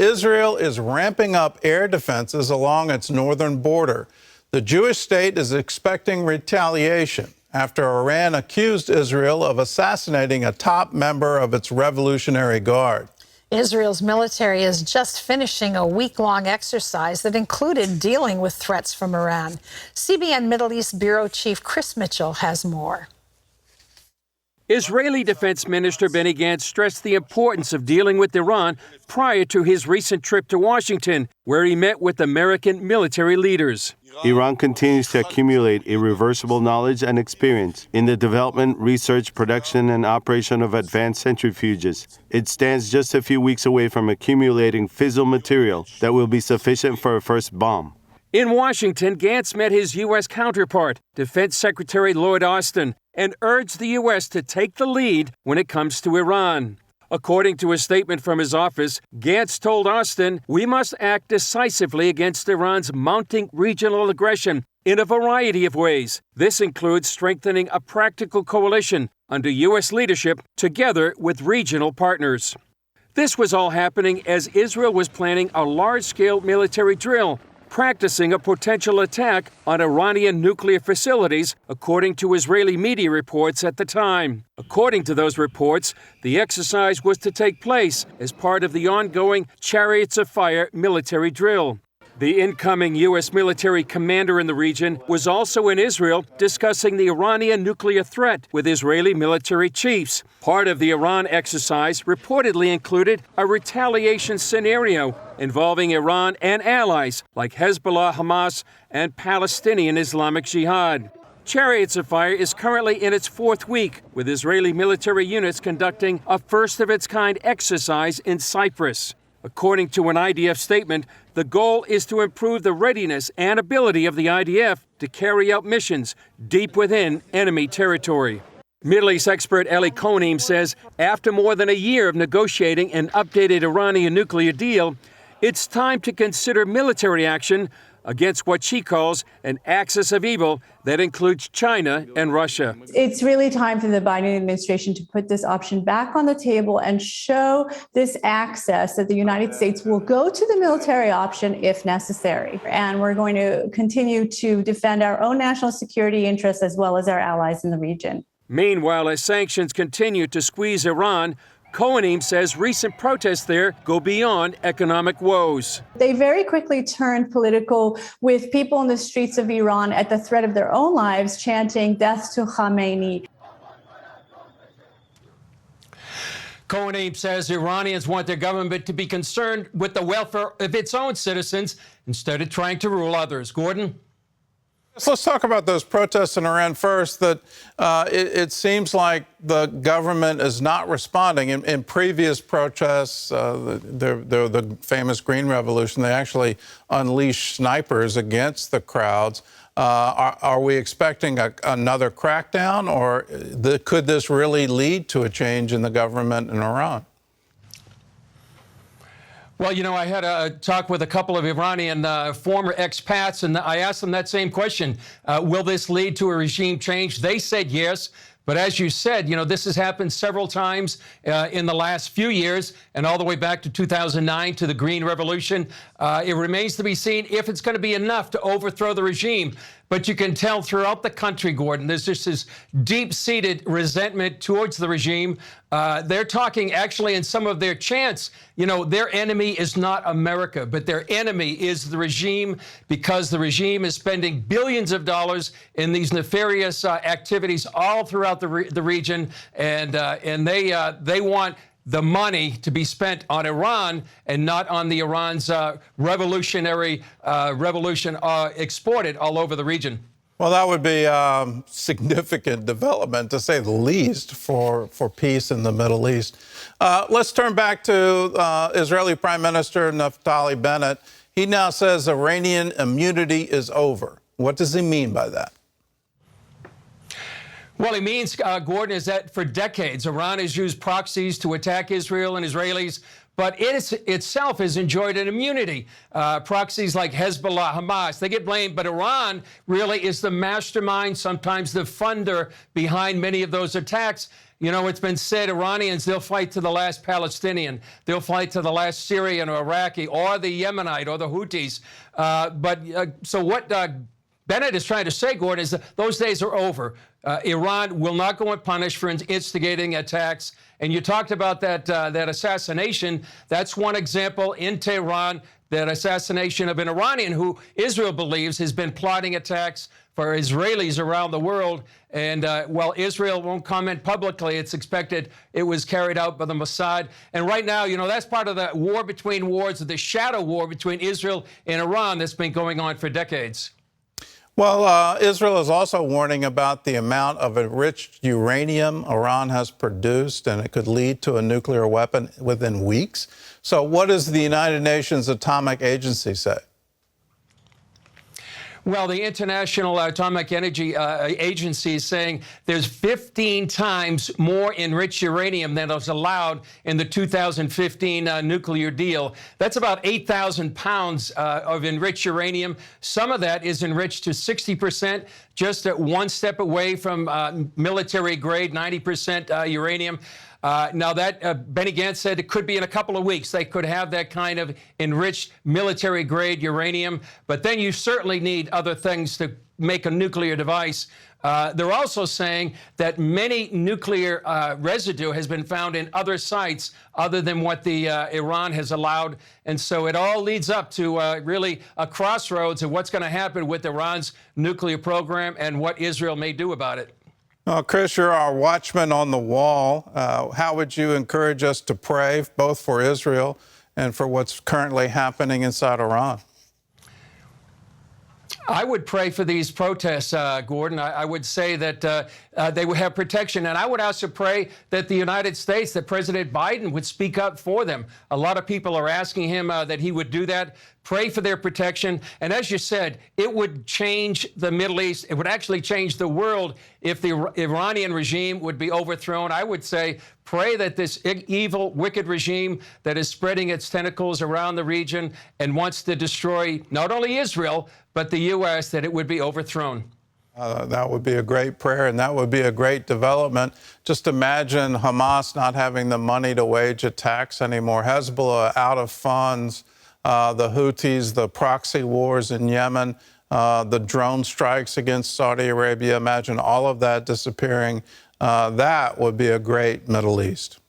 Israel is ramping up air defenses along its northern border. The Jewish state is expecting retaliation after Iran accused Israel of assassinating a top member of its Revolutionary Guard. Israel's military is just finishing a week-long exercise that included dealing with threats from Iran. CBN Middle East Bureau Chief Chris Mitchell has more. Israeli Defense Minister Benny Gantz stressed the importance of dealing with Iran prior to his recent trip to Washington, where he met with American military leaders. Iran continues to accumulate irreversible knowledge and experience in the development, research, production, and operation of advanced centrifuges. It stands just a few weeks away from accumulating fissile material that will be sufficient for a first bomb. In Washington, Gantz met his U.S. counterpart, Defense Secretary Lloyd Austin, and urged the U.S. to take the lead when it comes to Iran. According to a statement from his office, Gantz told Austin, "We must act decisively against Iran's mounting regional aggression in a variety of ways. This includes strengthening a practical coalition under U.S. leadership together with regional partners." This was all happening as Israel was planning a large-scale military drill, practicing a potential attack on Iranian nuclear facilities, according to Israeli media reports at the time. According to those reports, the exercise was to take place as part of the ongoing Chariots of Fire military drill. The incoming U.S. military commander in the region was also in Israel discussing the Iranian nuclear threat with Israeli military chiefs. Part of the Iran exercise reportedly included a retaliation scenario involving Iran and allies like Hezbollah, Hamas, and Palestinian Islamic Jihad. Chariots of Fire is currently in its fourth week, with Israeli military units conducting a first-of-its-kind exercise in Cyprus. According to an IDF statement, the goal is to improve the readiness and ability of the IDF to carry out missions deep within enemy territory. Middle East expert Eli Konim says after more than a year of negotiating an updated Iranian nuclear deal, it's time to consider military action against what she calls an axis of evil that includes China and Russia. It's really time for the Biden administration to put this option back on the table and show this access that the United States will go to the military option if necessary. And we're going to continue to defend our own national security interests as well as our allies in the region. Meanwhile, as sanctions continue to squeeze Iran, Kohanim says recent protests there go beyond economic woes. They very quickly turned political, with people in the streets of Iran at the threat of their own lives chanting "Death to Khamenei." Kohanim says Iranians want their government to be concerned with the welfare of its own citizens instead of trying to rule others. Gordon? So let's talk about those protests in Iran first. That it seems like the government is not responding. In previous protests, the famous Green Revolution, they actually unleashed snipers against the crowds. Are we expecting another crackdown, or could this really lead to a change in the government in Iran? Well, you know, I had a talk with a couple of Iranian former expats, and I asked them that same question. Will this lead to a regime change? They said yes. But as you said, you know, this has happened several times in the last few years, and all the way back to 2009 to the Green Revolution. It remains to be seen if it's going to be enough to overthrow the regime. But you can tell throughout the country, Gordon, there's just this deep-seated resentment towards the regime. They're talking actually in some of their chants, you know, their enemy is not America, but their enemy is the regime, because the regime is spending billions of dollars in these nefarious activities all throughout the region, and they want the money to be spent on Iran and not on the Iran's revolution exported all over the region. Well, that would be a significant development, to say the least, for peace in the Middle East. Let's turn back to Israeli Prime Minister Naftali Bennett. He now says Iranian immunity is over. What does he mean by that? Well, he means, Gordon, is that for decades, Iran has used proxies to attack Israel and Israelis, but it itself has enjoyed an immunity. Proxies like Hezbollah, Hamas, they get blamed, but Iran really is the mastermind, sometimes the funder behind many of those attacks. You know, it's been said Iranians, they'll fight to the last Palestinian. They'll fight to the last Syrian or Iraqi or the Yemenite or the Houthis. So what Bennett is trying to say, Gordon, is that those days are over. Iran will not go unpunished for instigating attacks. And you talked about that assassination. That's one example in Tehran, that assassination of an Iranian who Israel believes has been plotting attacks for Israelis around the world. And while Israel won't comment publicly, it's expected it was carried out by the Mossad. And right now, you know, that's part of the war between wars, the shadow war between Israel and Iran that's been going on for decades. Well, Israel is also warning about the amount of enriched uranium Iran has produced, and it could lead to a nuclear weapon within weeks. So what does the United Nations Atomic Agency say? Well, the International Atomic Energy Agency is saying there's 15 times more enriched uranium than was allowed in the 2015 nuclear deal. That's about 8,000 pounds of enriched uranium. Some of that is enriched to 60%, just one step away from military grade 90% uranium. Now that Benny Gantz said it could be in a couple of weeks they could have that kind of enriched military-grade uranium, but then you certainly need other things to make a nuclear device. They're also saying that many nuclear residue has been found in other sites other than what the Iran has allowed, and so it all leads up to really a crossroads of what's going to happen with Iran's nuclear program and what Israel may do about it. Well, Chris, you're our watchman on the wall. How would you encourage us to pray both for Israel and for what's currently happening inside Iran? I would pray for these protests, Gordon. I would say that they would have protection. And I would also pray that the United States, that President Biden would speak up for them. A lot of people are asking him that he would do that. Pray for their protection. And as you said, it would change the Middle East. It would actually change the world if the Iranian regime would be overthrown. I would say pray that this evil, wicked regime that is spreading its tentacles around the region and wants to destroy not only Israel, but the U.S., that it would be overthrown. That would be a great prayer, and that would be a great development. Just imagine Hamas not having the money to wage attacks anymore, Hezbollah out of funds, the Houthis, the proxy wars in Yemen, the drone strikes against Saudi Arabia. Imagine all of that disappearing. That would be a great Middle East.